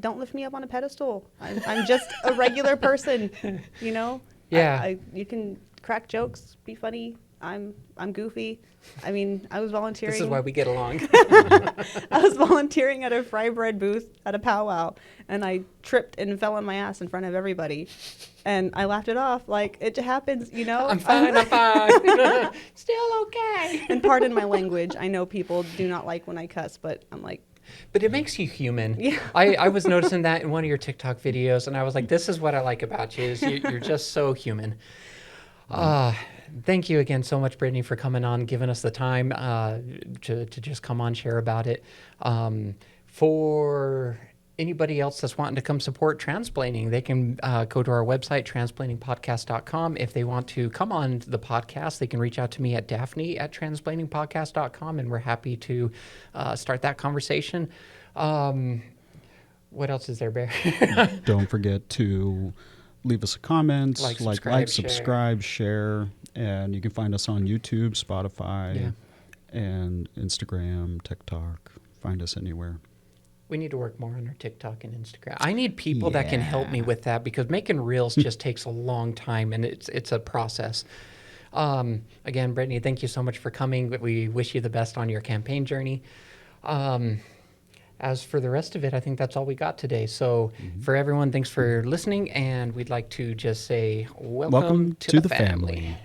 Don't lift me up on a pedestal. I'm just a regular person, you know? Yeah. You can crack jokes, be funny. I'm goofy. I mean, I was volunteering. This is why we get along. I was volunteering at a fry bread booth at a powwow, and I tripped and fell on my ass in front of everybody. And I laughed it off like it happens, you know? I'm fine. Still okay. And pardon my language. I know people do not like when I cuss, but I'm like, but it makes you human. Yeah. I was noticing that in one of your TikTok videos, and I was like, this is what I like about you, is you're just so human. Thank you again so much, Brittany, for coming on, giving us the time to just come on, share about it. For anybody else that's wanting to come support Transplaining, they can go to our website, transplainingpodcast.com. If they want to come on the podcast, they can reach out to me at Daphne@transplainingpodcast.com, and we're happy to start that conversation. What else is there, Bear? Don't forget to leave us a comment, Like, subscribe, share, and you can find us on YouTube, Spotify, and Instagram, TikTok. Find us anywhere. We need to work more on our TikTok and Instagram. I need people that can help me with that, because making reels just takes a long time, and it's a process. Again, Brittany, thank you so much for coming. We wish you the best on your campaign journey. As for the rest of it, I think that's all we got today. So for everyone, thanks for listening, and we'd like to just say welcome to the family.